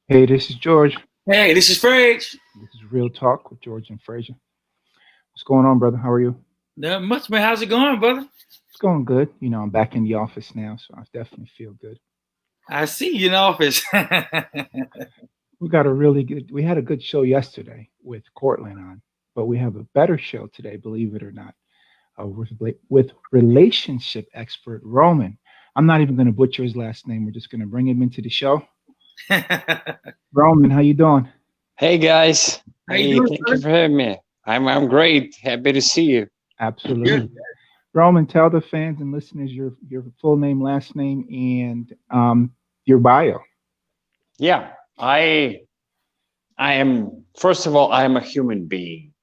Hey, this is George. Hey, this is Frage. This is Real Talk with George and Frazier. What's going on, brother? How are you? Not much, man. How's it going, brother? It's going good. I'm back in the office now, so I definitely feel good. I see you in the office. We had a good show yesterday with Cortland on, but we have a better show today, believe it or not, with relationship expert Roman. I'm not even going to butcher his last name. We're just going to bring him into the show. How Roman, how you doing? Hey guys, you hey, doing, thank you brother? for having me. I'm great. Happy to see you. Absolutely. Good. Roman, tell the fans and listeners your full name, last name, and your bio. Yeah, I am first of all, I am a human being.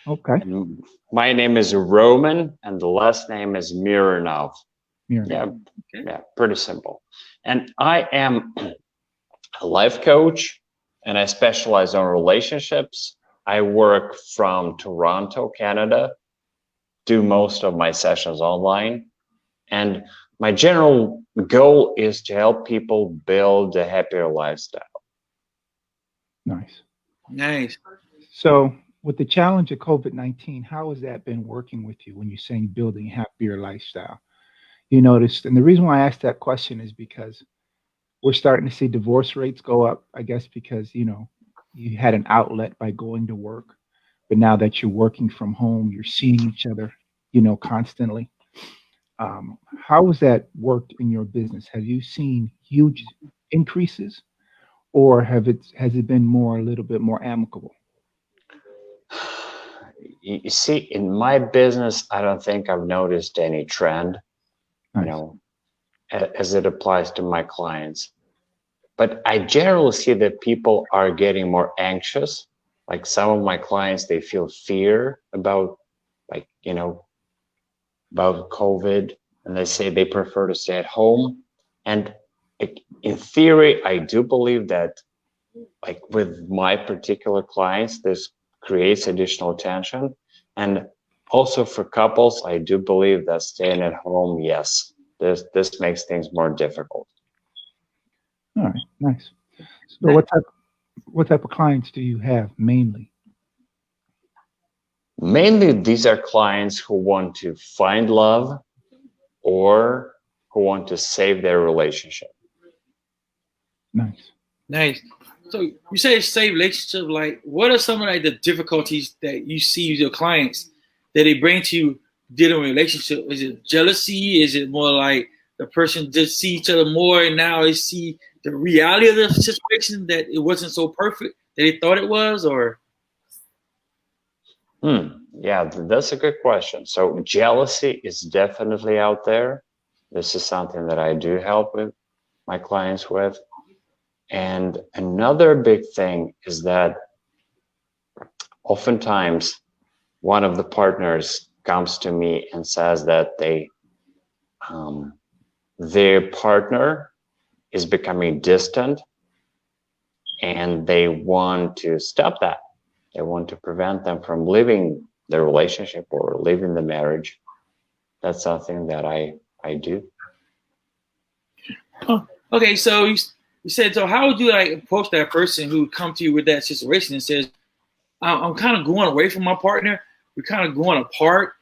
Okay. And my name is Roman and the last name is Mironov. Mironov. Yeah, Okay. yeah, pretty simple. And I am a life coach and I specialize on relationships. I work from Toronto, Canada, do most of my sessions online. And my general goal is to help people build a happier lifestyle. Nice. Nice. So, with the challenge of COVID-19, how has that been working with you when you're saying building a happier lifestyle? You noticed, and the reason why I asked that question is because we're starting to see divorce rates go up, I guess, because, you had an outlet by going to work, but now that you're working from home, you're seeing each other, constantly. How has that worked in your business? Have you seen huge increases, or has it been more a little bit more amicable? You see, in my business, I don't think I've noticed any trend, you Nice. know, as it applies to my clients. But I generally see that people are getting more anxious. Like some of my clients, they feel fear about, like, about COVID, and they say they prefer to stay at home. And in theory, I do believe that, like with my particular clients, this creates additional tension. And also for couples, I do believe that staying at home, yes, this makes things more difficult. All right, nice. So, Nice. what type of clients do you have mainly? Mainly, these are clients who want to find love or who want to save their relationship. Nice. Nice. So you say it's save relationship. Like, what are some of like the difficulties that you see with your clients that they bring to you dealing with relationship? Is it jealousy? Is it more like the person just see each other more and now they see the reality of the situation that it wasn't so perfect that they thought it was? Or Yeah, that's a good question. So jealousy is definitely out there. This is something that I do help with my clients with. And another big thing is that oftentimes one of the partners comes to me and says that um, their partner is becoming distant and they want to stop that. They want to prevent them from leaving the relationship or leaving the marriage. That's something that I do. oh, okay, so you said so. How would you like approach that person who come to you with that situation and says, I'm kind of going away from my partner. We're kind of going apart.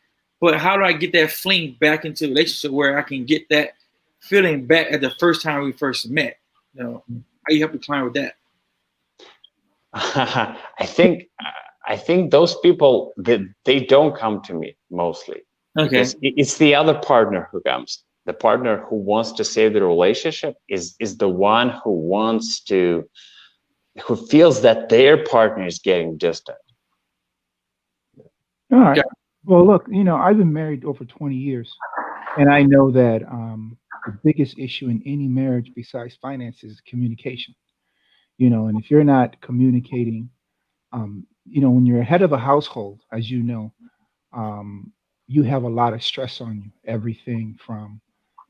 But how do I get that fling back into a relationship where I can get that feeling back at the first time we first met? How you help the client with that? I think those people that they don't come to me mostly Okay. because it's the other partner who comes. The partner who wants to save the relationship is the one who feels that their partner is getting distant. All right. Yeah. Well, look, I've been married over 20 years, and I know that the biggest issue in any marriage besides finances is communication. And if you're not communicating, when you're head of a household, as um, you have a lot of stress on you. Everything from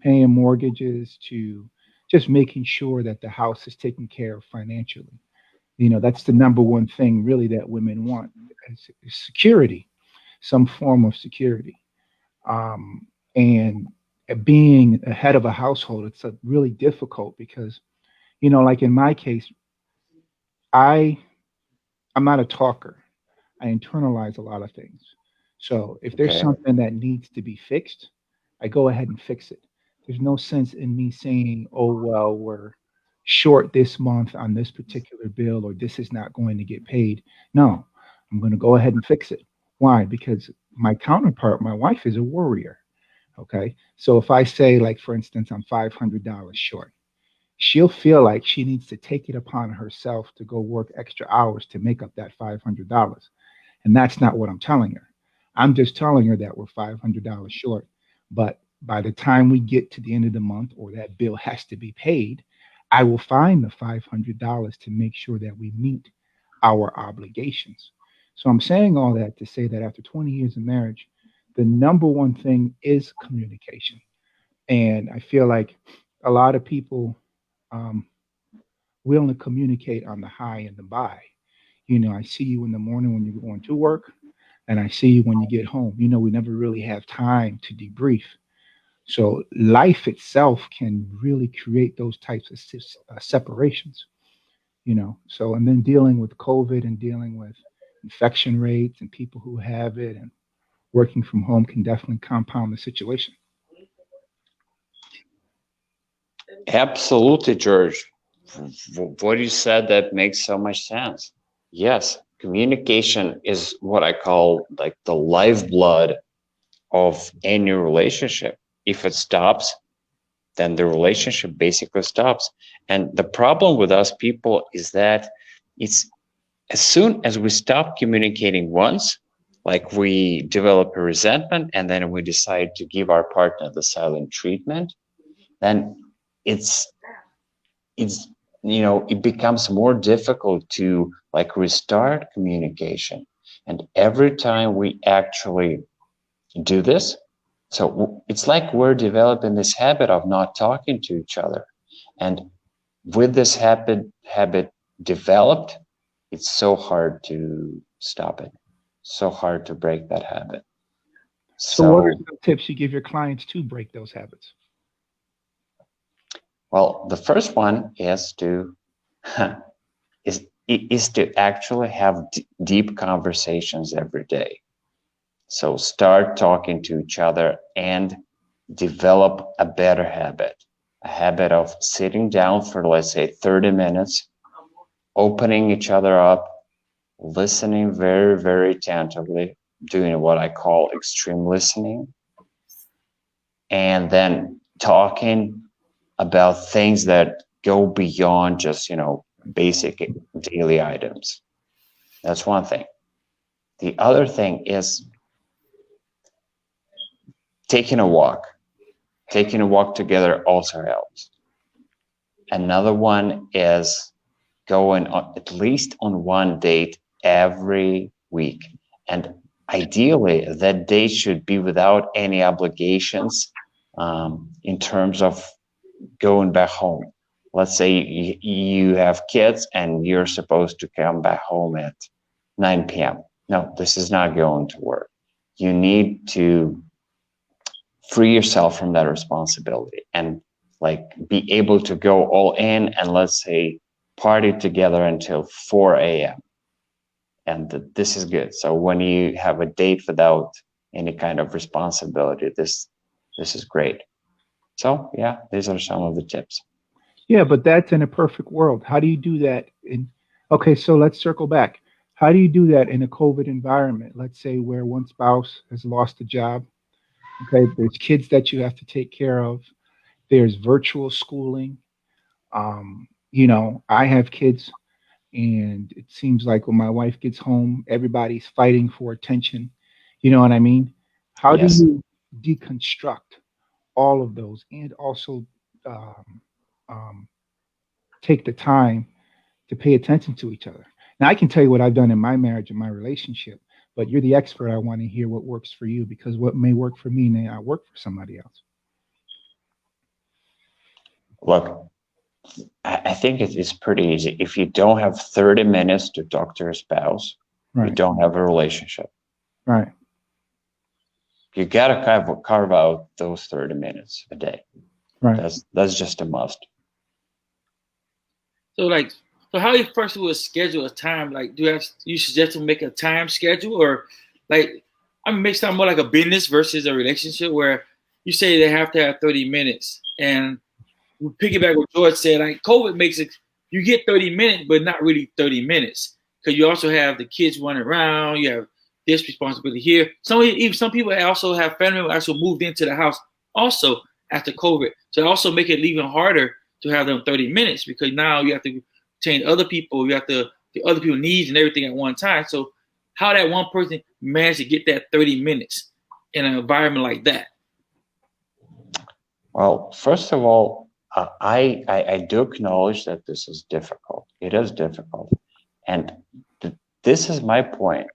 paying mortgages to just making sure that the house is taken care of financially. That's the number one thing really that women want is security, some form of security. And being a head of a household, it's really difficult because, like in my case, I I'm not a talker. I internalize a lot of things. So if there's Okay. something that needs to be fixed, I go ahead and fix it. There's no sense in me saying, "Oh well, we're short this month on this particular bill, or this is not going to get paid." No, I'm going to go ahead and fix it. Why? Because my counterpart, my wife, is a worrier. Okay. So if I say, like, for instance, I'm $500 short, she'll feel like she needs to take it upon herself to go work extra hours to make up that $500. And that's not what I'm telling her. I'm just telling her that we're $500 short. But by the time we get to the end of the month or that bill has to be paid, I will find the $500 to make sure that we meet our obligations. So I'm saying all that to say that after 20 years of marriage, the number one thing is communication. And I feel like a lot of people um, will only communicate on the high and the buy. I see you in the morning when you're going to work, and I see you when you get home. We never really have time to debrief. So life itself can really create those types of separations. So and then dealing with COVID and dealing with infection rates and people who have it and working from home can definitely compound the situation. Absolutely, George. What you said that makes so much sense. Yes, communication is what I call like the lifeblood of any relationship. If it stops, then the relationship basically stops. And the problem with us people is that it's as soon as we stop communicating once, like we develop a resentment and then we decide to give our partner the silent treatment, then it's it's it becomes more difficult to like restart communication. And every time we actually do this, so it's like we're developing this habit of not talking to each other. And with this habit developed, it's so hard to stop it, so hard to break that habit. So what are So, some tips you give your clients to break those habits? well, the first one is to is to actually have deep conversations every day. So start talking to each other and develop a better habit, a habit of sitting down for, let's say, 30 minutes, opening each other up, listening very, very attentively, doing what I call extreme listening, and then talking about things that go beyond just, basic daily items. That's one thing. The other thing is taking a walk. Taking a walk together also helps. Another one is going on at least on one date every week. And ideally, that date should be without any obligations in terms of going back home. Let's say you have kids and you're supposed to come back home at 9 p.m. No, this is not going to work. You need to free yourself from that responsibility and like be able to go all in and, let's say, party together until 4 a.m. And this is good. So when you have a date without any kind of responsibility, this is great. So yeah, these are some of the tips. Yeah, but that's in a perfect world. How do you do that in Okay, so let's circle back. How do you do that in a COVID environment? Let's say where one spouse has lost a job. Okay, there's kids that you have to take care of. There's virtual schooling. I have kids, and it seems like when my wife gets home, everybody's fighting for attention. You know what I mean? How do Yes. you deconstruct all of those and also um, um, take the time to pay attention to each other? Now, I can tell you what I've done in my marriage and my relationship, but you're the expert. I want to hear what works for you because what may work for me may not work for somebody else. Look, I think it is pretty easy. If you don't have 30 minutes to talk to your spouse, you Right, don't have a relationship. right. You gotta carve out those 30 minutes a day. Right. That's just a must. So like So how you first would schedule a time? Like, you suggest to make a time schedule, or like I mean, make something more like a business versus a relationship where you say they have to have 30 minutes, and we piggyback what George said. Like COVID makes it you get 30 minutes, but not really 30 minutes because you also have the kids running around. You have this responsibility here. Even some people also have family members also moved into the house also after COVID, so also make it even harder to have them 30 minutes because now you have to change other people. You have to the other people's needs and everything at one time. So how that one person managed to get that 30 minutes in an environment like that? Well, first of all, I do acknowledge that this is difficult. It is difficult. And this is my point.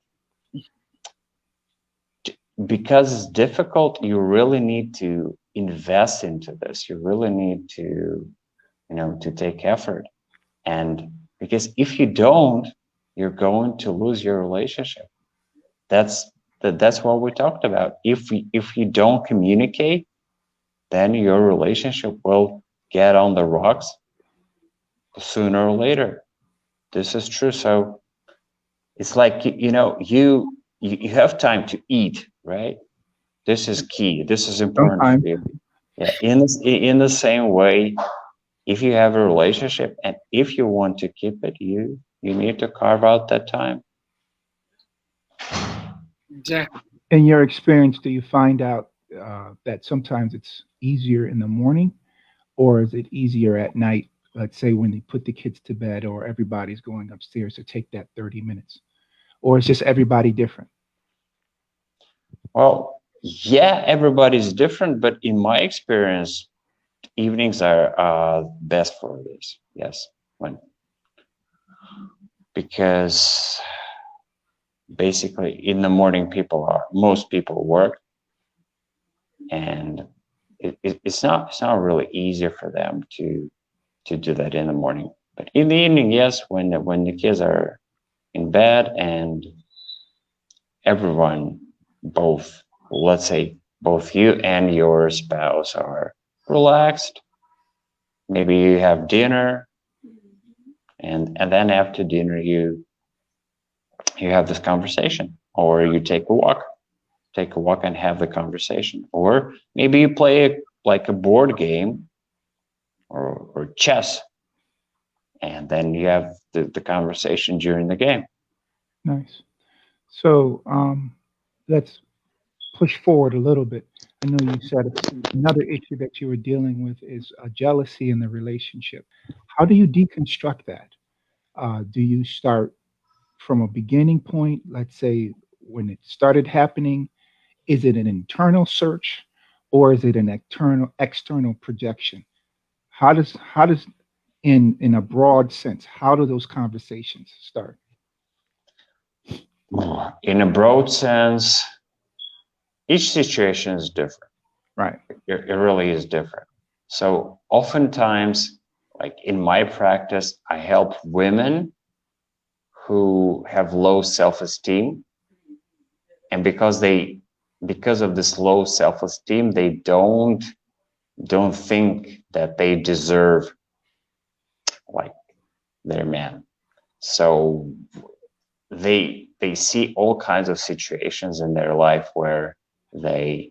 Because it's difficult, you really need to invest into this. You really need to, to take effort. And because if you don't, you're going to lose your relationship. That's what we talked about. If you don't communicate, then your relationship will get on the rocks sooner or later. This is true. So it's like you have time to eat, right? This is key. This is important for Sometimes. you. Yeah. In the same way, if you have a relationship and if you want to keep it, you need to carve out that time. Exactly. In your experience, do you find out that sometimes it's easier in the morning, or is it easier at night? Let's say when they put the kids to bed, or everybody's going upstairs to take that 30 minutes, or it's just everybody different. Well, yeah, everybody's different, but in my experience, evenings are best for this. Yes, when because basically in the morning most people work, and it's not really easier for them to do that in the morning. But in the evening, yes, when the kids are in bed and everyone, both, let's say both you and your spouse are relaxed, maybe you have dinner, and then after dinner you have this conversation, or you take a walk and have the conversation, or maybe you play like a board game or chess, and then you have the conversation during the game. Nice. So let's push forward a little bit. I know you said another issue that you were dealing with is jealousy in the relationship. How do you deconstruct that? Do you start from a beginning point? Let's say when it started happening, is it an internal search, or is it an external projection? How does in a broad sense, how do those conversations start? In a broad sense, each situation is different. Right. It really is different. So oftentimes, like in my practice, I help women who have low self-esteem, and because of this low self-esteem, they don't think that they deserve like their man. So they see all kinds of situations in their life where they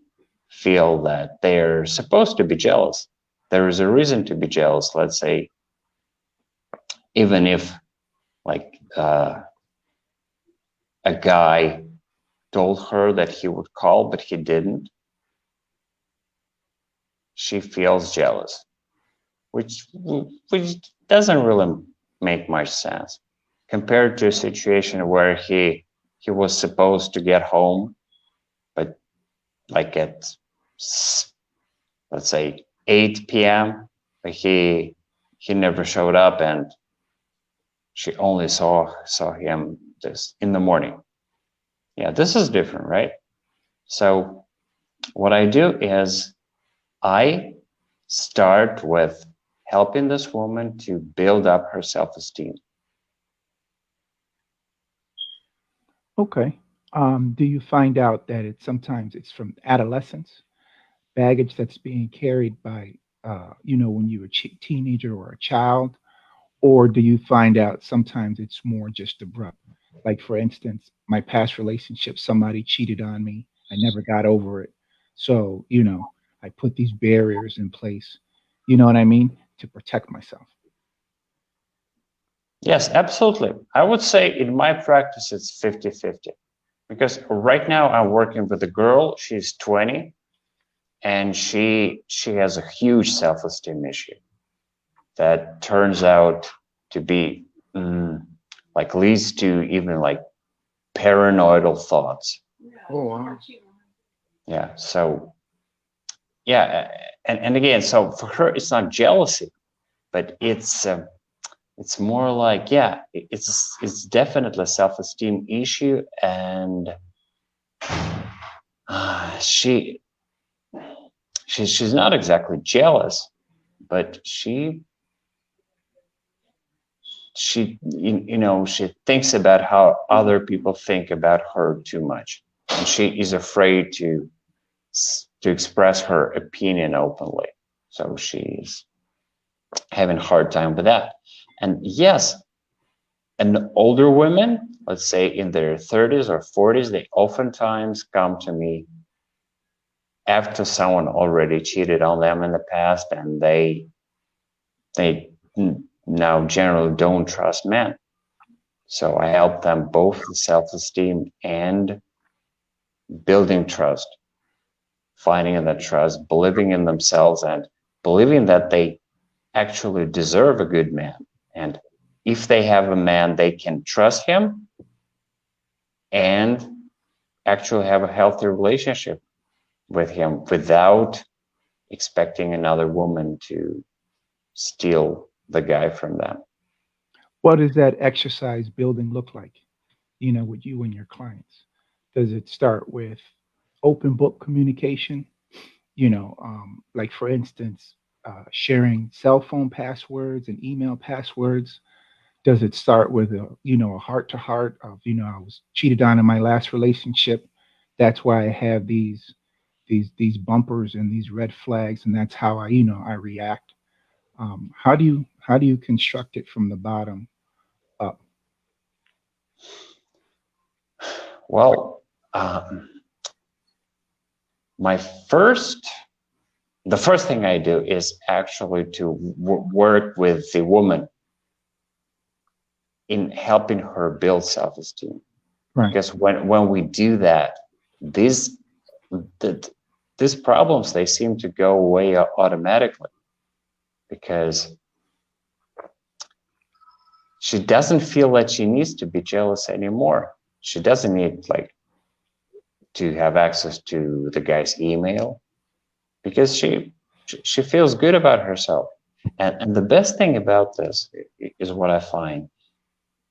feel that they're supposed to be jealous. There is a reason to be jealous. Let's say, even if like a guy told her that he would call, but he didn't, she feels jealous, which which doesn't really make much sense compared to a situation where he was supposed to get home, but like at let's say 8 p.m. but he never showed up, and she only saw him this in the morning. Yeah, this is different, right? So what I do is I start with helping this woman to build up her self-esteem. Okay. Do you find out that sometimes it's from adolescence, baggage that's being carried by, when you were a teenager or a child, Or do you find out sometimes it's more just abrupt? Like, for instance, my past relationship, somebody cheated on me. I never got over it. So, I put these barriers in place, you know what I mean, to protect myself. Yes, absolutely. I would say in my practice, it's 50-50 because right now I'm working with a girl. She's 20 and she has a huge self-esteem issue that turns out to be like leads to even like paranoidal thoughts. Oh wow. Yeah. So yeah, and again, so for her, it's not jealousy, but it's more like yeah, it's definitely a self-esteem issue, and she she's not exactly jealous, but she thinks about how other people think about her too much, and she is afraid to express her opinion openly. So she's having a hard time with that. And yes, and older women, let's say in their 30s or 40s, they oftentimes come to me after someone already cheated on them in the past, and they now generally don't trust men. So I help them both with self-esteem and building trust, finding that trust, believing in themselves, and believing that they actually deserve a good man. And if they have a man, they can trust him and actually have a healthy relationship with him without expecting another woman to steal the guy from them. What does that exercise building look like, with you and your clients? Does it start with open book communication? Like, for instance, sharing cell phone passwords and email passwords? Does it start with a heart to heart of, I was cheated on in my last relationship. That's why I have these bumpers and these red flags, and that's how I react. How do you construct it from the bottom up? Well, my first the first thing I do is actually to work with the woman in helping her build self-esteem. Right. Because when we do that, these the, these problems, they seem to go away automatically, because she doesn't feel that she needs to be jealous anymore. She doesn't need like to have access to the guy's email, because she feels good about herself. And the best thing about this is what I find,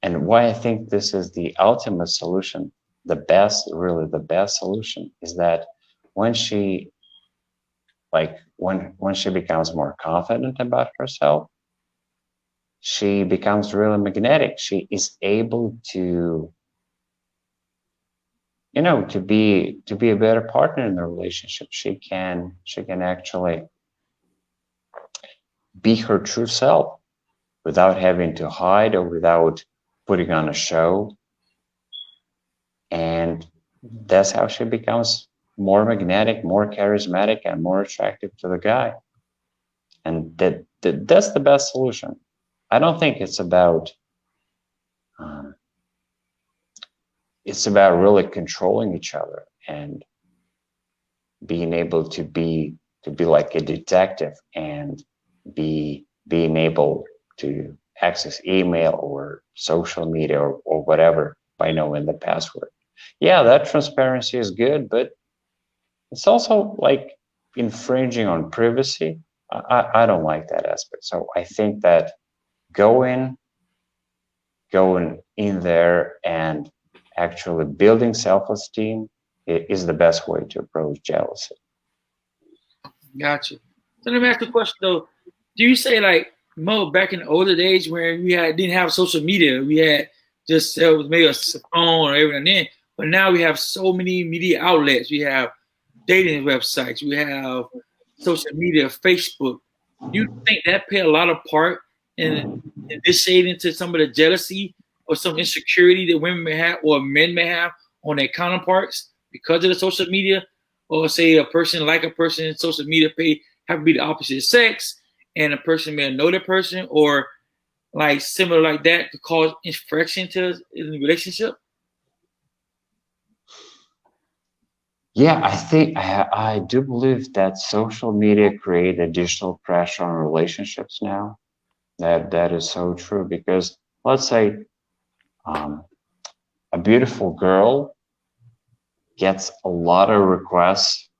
and why I think this is the ultimate solution, really the best solution, is that when she when she becomes more confident about herself, she becomes really magnetic. She is able to, to be a better partner in the relationship. She can actually be her true self without having to hide or without putting on a show. And that's how she becomes more magnetic, more charismatic, and more attractive to the guy. And that's the best solution. I don't think um, it's about really controlling each other and being able to be like a detective and being able to access email or social media or whatever by knowing the password. Yeah, that transparency is good, but it's also like infringing on privacy. I don't like that aspect. So I think that going in there and actually building self-esteem is the best way to approach jealousy. Gotcha. So let me ask you a question though. Do you say like Mo back in the older days where we didn't have social media, we had just maybe a phone or every and then, but now we have so many media outlets. We have dating websites, we have social media, Facebook. Do you think that play a lot of part and this shade into some of the jealousy or some insecurity that women may have or men may have on their counterparts because of the social media, or say a person like a person in social media pay have to be the opposite sex, and a person may know that person or like similar like that to cause infraction to in the relationship. Yeah, I think I do believe that social media create additional pressure on relationships now. That is so true because let's say um, a beautiful girl gets a lot of requests,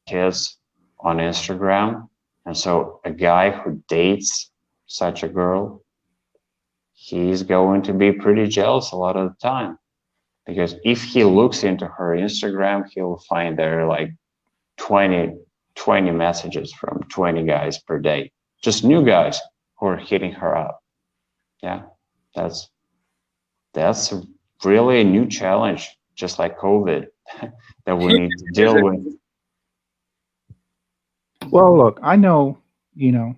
kids on Instagram, and so a guy who dates such a girl, he's going to be pretty jealous a lot of the time because if he looks into her Instagram, he'll find there like 20, 20 messages from 20 guys per day, just new guys who are hitting her up. Yeah, that's that's really a new challenge, just like COVID, that we need to deal with. Well, look, I know, you know,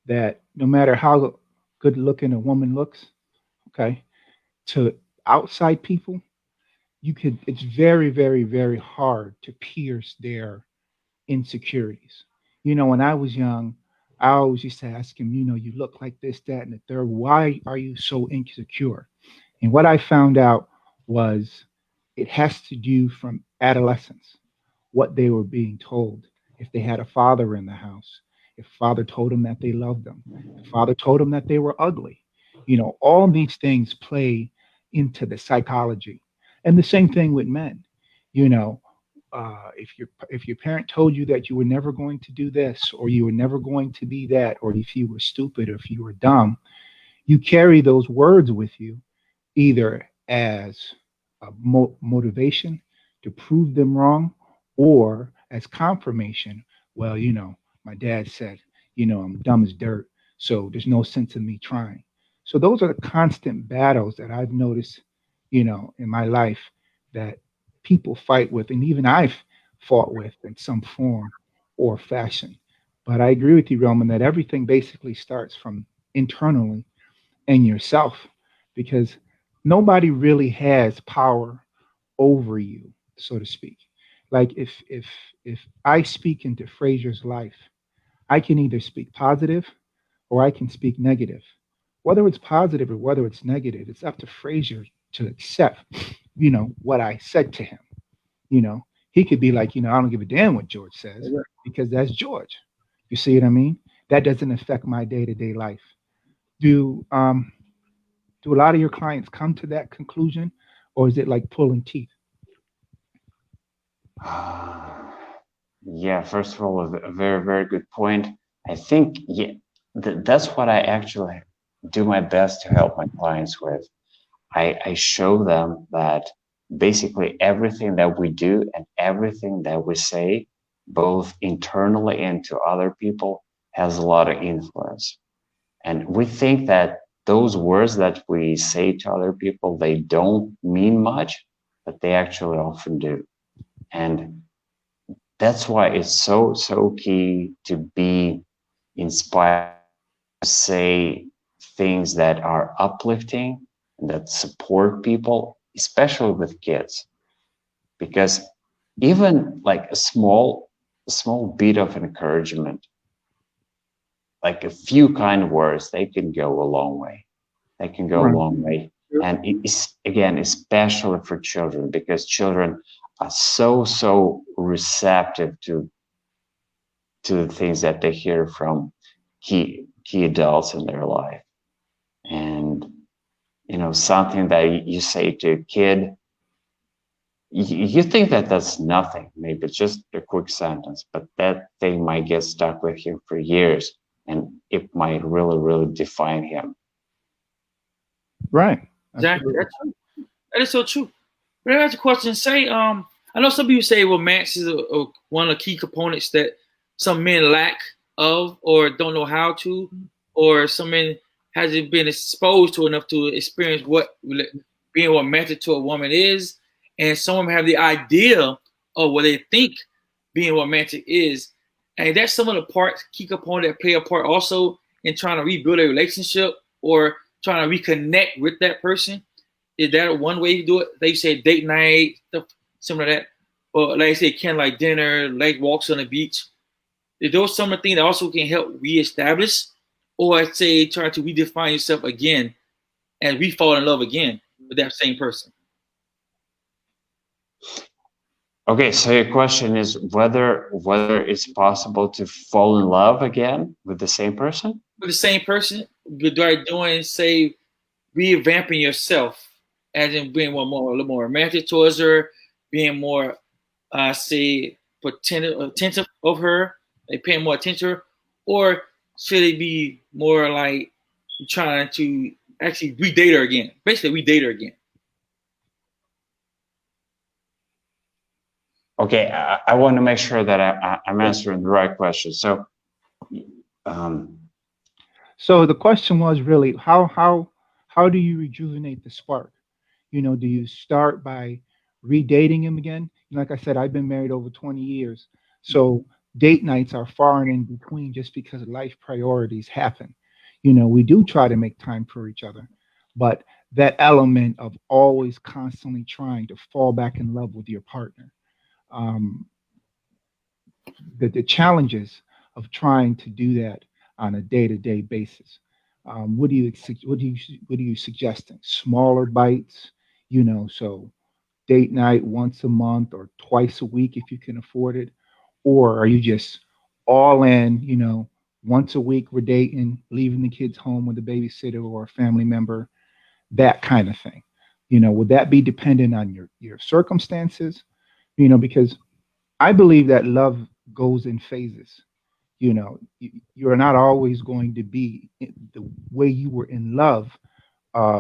that no matter how good looking a woman looks, okay, to outside people, it's very, very, very hard to pierce their insecurities. When I was young, I always used to ask him, you look like this, that, and the third. Why are you so insecure? And what I found out was it has to do from adolescence, what they were being told. If they had a father in the house, if father told them that they loved them, if father told them that they were ugly, all these things play into the psychology. And the same thing with men. You know, if your parent told you that you were never going to do this, or you were never going to be that, or if you were stupid, or if you were dumb, you carry those words with you either as a motivation to prove them wrong or as confirmation. Well, my dad said, I'm dumb as dirt, so there's no sense in me trying. So those are the constant battles that I've noticed, in my life that people fight with, and even I've fought with in some form or fashion. But I agree with you, Roman, that everything basically starts from internally and yourself, because nobody really has power over you, so to speak. Like if I speak into Fraser's life, I can either speak positive or I can speak negative. Whether it's positive or whether it's negative, it's up to Fraser to accept, what I said to him. You know, he could be like, I don't give a damn what George says because that's George. You see what I mean? That doesn't affect my day to day life. Do do a lot of your clients come to that conclusion, or is it like pulling teeth? Yeah, first of all, a very, very good point. I think yeah, that's what I actually do my best to help my clients with. I show them that basically everything that we do and everything that we say, both internally and to other people, has a lot of influence. And we think that those words that we say to other people, they don't mean much, but they actually often do. And that's why it's so key to be inspired to say things that are uplifting and that support people, especially with kids, because even like a small bit of encouragement, like a few kind words, they can go a long way. They can go a Right. long way. And it is, again, especially for children, because children are so receptive to the things that they hear from key adults in their life. And something that you say to a kid, you think that that's nothing, maybe it's just a quick sentence, but that thing might get stuck with him for years, and it might really define him. Right. Exactly. Absolutely. That's true. That is so true. But I ask a question. Say, I know some people say romance is one of the key components that some men lack of, or don't know how to, or some men hasn't been exposed to enough to experience what being romantic to a woman is, and some of them have the idea of what they think being romantic is, and that's some of the parts, key components that play a part also in trying to rebuild a relationship or trying to reconnect with that person? Is that one way you do it? They say date night, stuff similar to that, or like I say, candlelight dinner, like walks on the beach. Is those some of the things that also can help reestablish, or I'd say try to redefine yourself again and we fall in love again with that same person? Okay, so your question is whether it's possible to fall in love again with the same person? With the same person, but doing say revamping yourself, as in being a little more romantic towards her, being more, say, attentive of her, like paying more attention to her, or should it be more like trying to actually redate her again? Basically, redate her again. Okay, I want to make sure that I'm answering the right question. Um, So the question was really how do you rejuvenate the spark? Do you start by redating him again? Like I said, I've been married over 20 years. So date nights are far and in between just because life priorities happen. We do try to make time for each other, but that element of always constantly trying to fall back in love with your partner, um, the challenges of trying to do that on a day-to-day basis. What are you suggesting? Smaller bites, so date night once a month or twice a week if you can afford it, or are you just all in? Once a week we're dating, leaving the kids home with a babysitter or a family member, that kind of thing. Would that be dependent on your circumstances? Because I believe that love goes in phases. You're not always going to be the way you were in love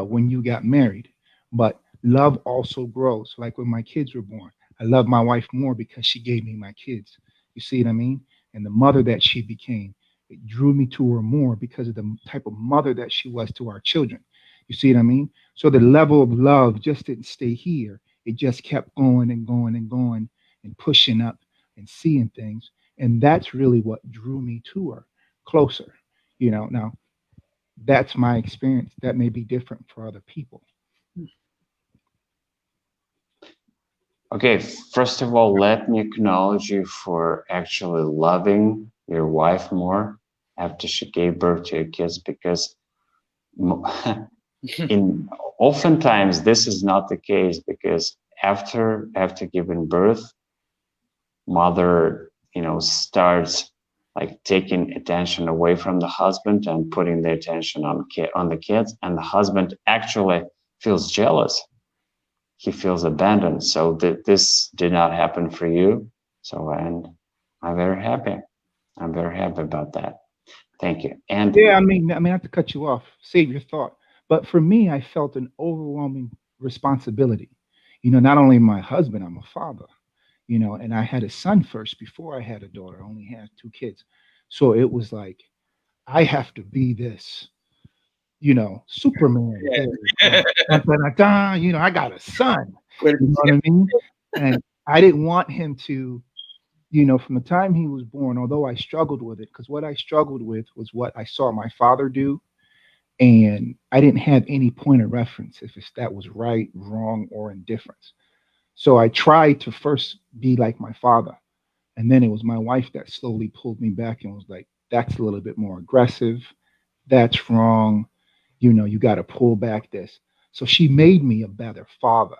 when you got married, but love also grows. Like when my kids were born, I love my wife more because she gave me my kids. You see what I mean? And the mother that she became, it drew me to her more because of the type of mother that she was to our children. You see what I mean? So the level of love just didn't stay here. It just kept going and going and going and pushing up and seeing things. And that's really what drew me to her closer. Now that's my experience. That may be different for other people. okay, first of all, let me acknowledge you for actually loving your wife more after she gave birth to your kids, because in oftentimes this is not the case, because after giving birth, mother starts like taking attention away from the husband and putting the attention on the kids, and the husband actually feels jealous. He feels abandoned. So this did not happen for you. So, and i'm very happy I'm very happy about that. Thank you. And Yeah, I mean, not to cut you off, save your thought. But for me, I felt an overwhelming responsibility. Not only my husband, I'm a father. And I had a son first before I had a daughter. I only had two kids, so it was like I have to be this, Superman. Yeah. Here, dun, dun, dun, dun, I got a son. Well, You know what I mean? And I didn't want him to, from the time he was born, although I struggled with it, because what I struggled with was what I saw my father do, and I didn't have any point of reference if that was right, wrong, or indifference. So I tried to first be like my father, and then it was my wife that slowly pulled me back and was like, "That's a little bit more aggressive. That's wrong. You got to pull back this." So she made me a better father.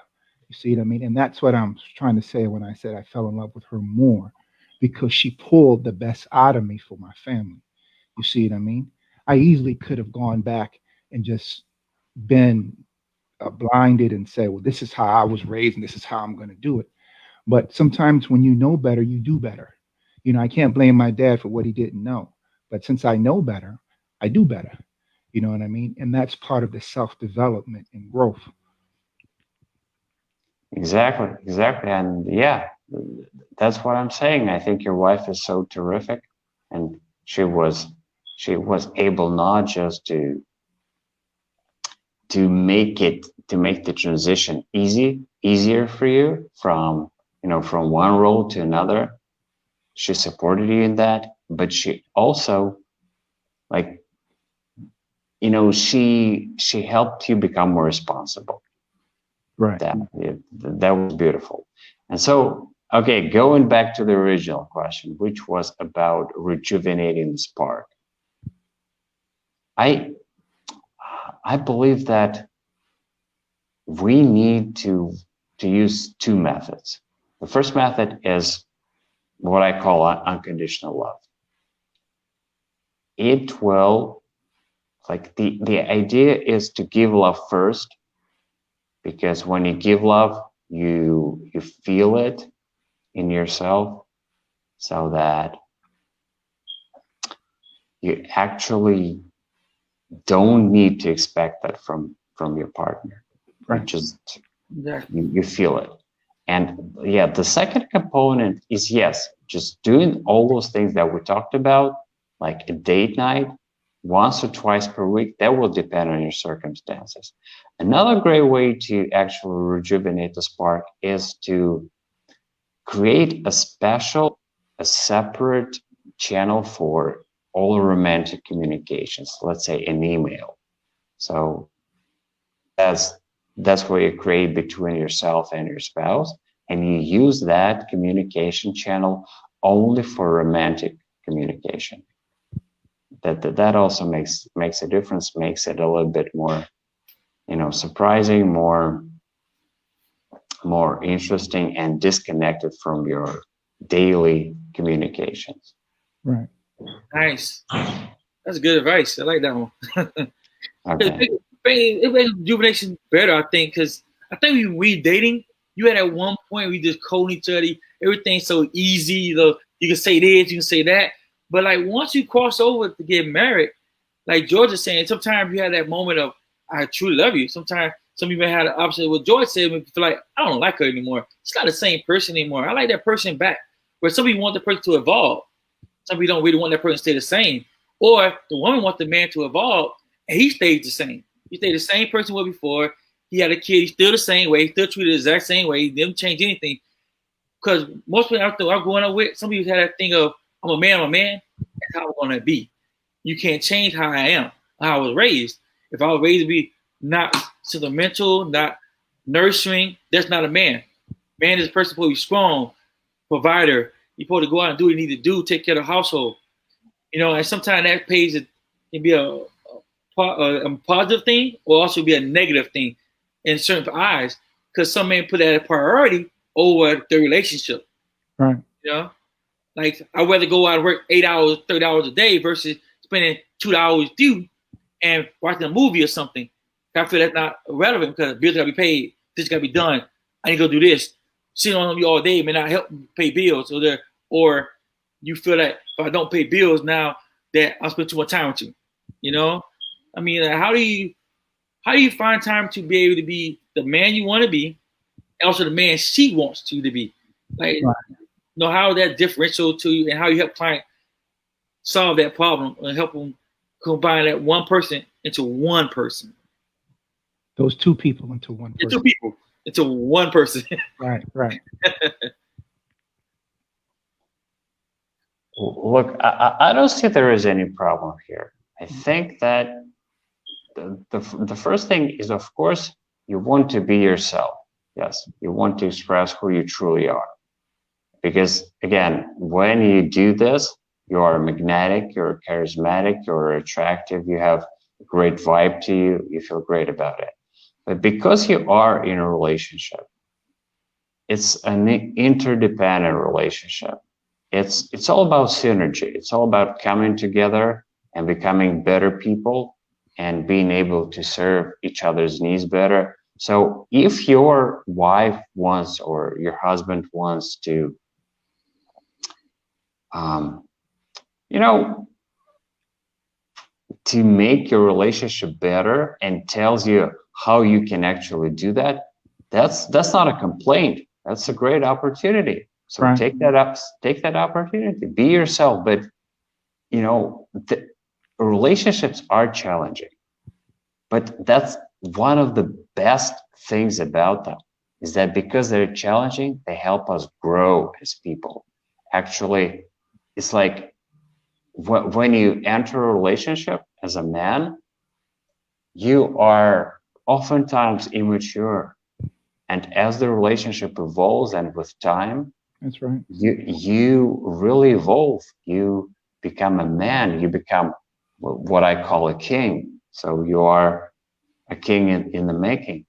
You see what I mean? And that's what I'm trying to say when I said I fell in love with her more, because she pulled the best out of me for my family. You see what I mean? I easily could have gone back and just been blinded and say, well, this is how I was raised and this is how I'm going to do it. But sometimes when you know better, you do better. I can't blame my dad for what he didn't know. But since I know better, I do better. You know what I mean? And that's part of the self development and growth. exactly, and yeah, that's what I'm saying. I think your wife is so terrific, and she was able not just to make the transition easier for you from one role to another. She supported you in that, but she also like she helped you become more responsible. Right. That was beautiful. And so, okay, going back to the original question, which was about rejuvenating the spark. I believe that we need to use two methods. The first method is what I call unconditional love. It will, like, the idea is to give love first, because when you give love, you feel it in yourself, so that you actually don't need to expect that from your partner. Right. You just Exactly. you feel it. And yeah, the second component is, yes, just doing all those things that we talked about, like a date night once or twice per week. That will depend on your circumstances. Another great way to actually rejuvenate the spark is to create a separate channel for all romantic communications, let's say an email. So that's where you create between yourself and your spouse, and you use that communication channel only for romantic communication. That also makes a difference, makes it a little bit more, surprising, more interesting, and disconnected from your daily communications. Right. Nice. That's good advice. I like that one. Okay. It makes rejuvenation better, I think, because I think when we dating, you had at one point we just calling each other. Everything's so easy. You can say this, you can say that. But like once you cross over to get married, like George is saying, sometimes you have that moment of I truly love you. Sometimes some people have the opposite of what George said. We feel like I don't like her anymore. It's not the same person anymore. I like that person back. Where some people want the person to evolve. Some people don't really want that person to stay the same. Or the woman wants the man to evolve and he stays the same. He stayed the same person he was before. He had a kid, he's still the same way, still treated the exact same way. He didn't change anything. Because most people I'm growing up with, some people had that thing of I'm a man, that's how I'm gonna be. You can't change how I am, how I was raised. If I was raised to be not sentimental, not nurturing, that's not a man. Man is a person supposed to be strong, provider. You're supposed to go out and do what you need to do, take care of the household. And sometimes that pays can be a positive thing or also be a negative thing in certain eyes because some men put that as a priority over the relationship. Right. Like I'd rather go out and work 8 hours, 30 hours a day versus spending 2 hours with you and watching a movie or something. I feel that's not relevant because bills gotta be paid, this gotta be done. I need to go do this. Sitting on you all day may not help pay bills, or you feel that if I don't pay bills now that I'll spend too much time with you. I mean, how do you find time to be able to be the man you want to be, and also the man she wants you to be? Like, Right. how that differential to you, and how you help client solve that problem and help them combine that one person into one person. Those two people into one person. Two people into one person. Right. Right. Look, I don't see there is any problem here. I think that the first thing is, of course, you want to be yourself. Yes, you want to express who you truly are. Because again, when you do this, you are magnetic, you're charismatic, you're attractive, you have a great vibe to you, you feel great about it. But because you are in a relationship, it's an interdependent relationship. It's all about synergy. It's all about coming together and becoming better people and being able to serve each other's needs better. So if your wife wants or your husband wants to, to make your relationship better and tells you how you can actually do that, that's not a complaint. That's a great opportunity. So Right. take that opportunity, be yourself. But the relationships are challenging, but that's one of the best things about them, is that because they're challenging, they help us grow as people. Actually, it's like when you enter a relationship as a man, you are oftentimes immature. And as the relationship evolves and with time, That's right. you really evolve. You become a man. You become what I call a king. So you are a king in the making.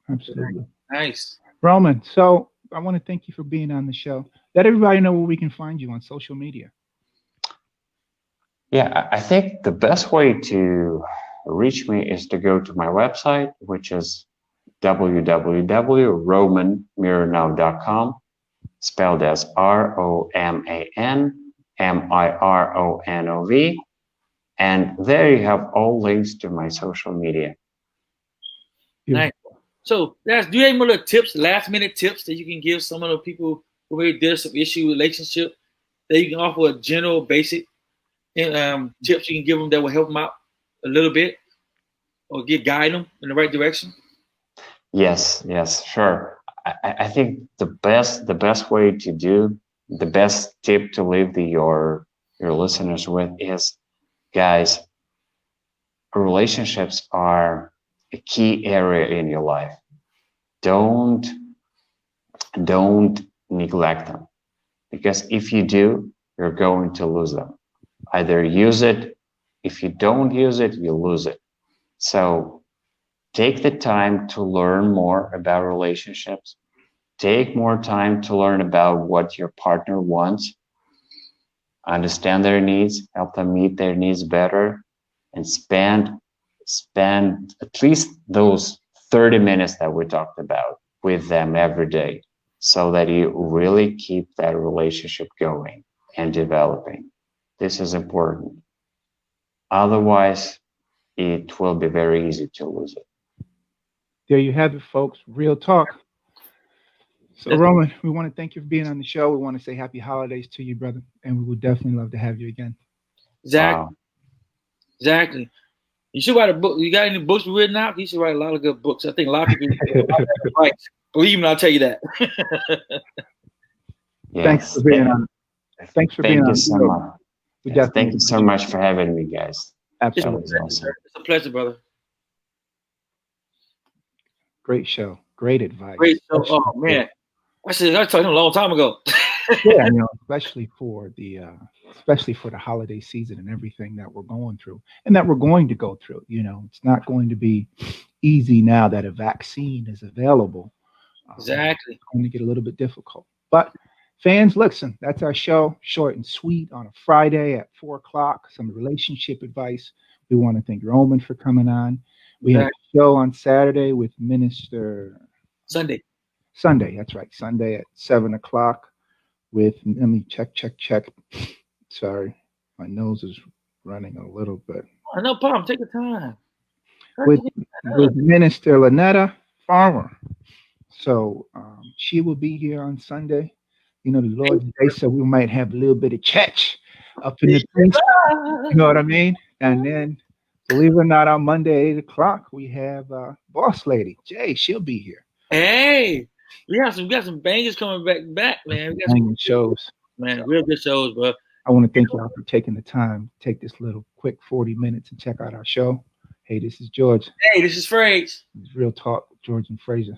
Absolutely. Nice. Roman, so I want to thank you for being on the show. Let everybody know where we can find you on social media. Yeah, I think the best way to reach me is to go to my website, which is www.romanmironov.com, spelled as ROMANMIRONOV. And there you have all links to my social media. Nice. Beautiful. So, do you have any little tips, last minute tips that you can give some of the people who maybe there's some issue relationship that you can offer a general basic tips you can give them that will help them out a little bit or guide them in the right direction? Yes, yes, sure. I think the best way to do the best tip to leave your listeners with is, guys, relationships are a key area in your life. Don't don't neglect them, because if you do, you're going to lose them. Either use it. If you don't use it, you lose it. So take the time to learn more about relationships. Take more time to learn about what your partner wants, understand their needs, help them meet their needs better, and spend at least those 30 minutes that we talked about with them every day, so that you really keep that relationship going and developing. This is important. Otherwise, it will be very easy to lose it. There you have it, folks. Real talk. So, That's- Roman, we want to thank you for being on the show. We want to say happy holidays to you, brother. And we would definitely love to have you again. Exactly. Wow. Exactly. You should write a book. You got any books written out? You should write a lot of good books. I think a lot of people write. Believe me, I'll tell you that. Thanks for Yes. being on. Thanks for being Thank you on the so show. much. We Yes, definitely thank you so much for having me, guys. It's That a absolutely was pleasure, awesome. sir. It's a pleasure, brother. great show. Great advice. Great. So, oh man, I told him a long time ago. Yeah, especially for the holiday season and everything that we're going through and that we're going to go through. It's not going to be easy now that a vaccine is available. Exactly. It's going to get a little bit difficult. But fans, listen, that's our show, short and sweet on a Friday at 4 o'clock. Some relationship advice. We want to thank Roman for coming on. We have a show on Saturday with Minister Sunday. Sunday. That's right, Sunday at 7 o'clock. With let me check. Sorry, my nose is running a little bit. Oh, no problem. Take your time. With Minister Lynetta Farmer. So she will be here on Sunday. The Lord today said we might have a little bit of church up in the place. You know what I mean? And then, believe it or not, on Monday 8 o'clock we have Boss Lady Jay. She'll be here. Hey, we got some bangers coming back, man. We got some Hanging shows. man, real good shows, bro. I want to thank y'all for taking the time to take this little quick 40 minutes and check out our show. Hey, this is George. Hey, this is Phrase. It's Real Talk, George and Fraser.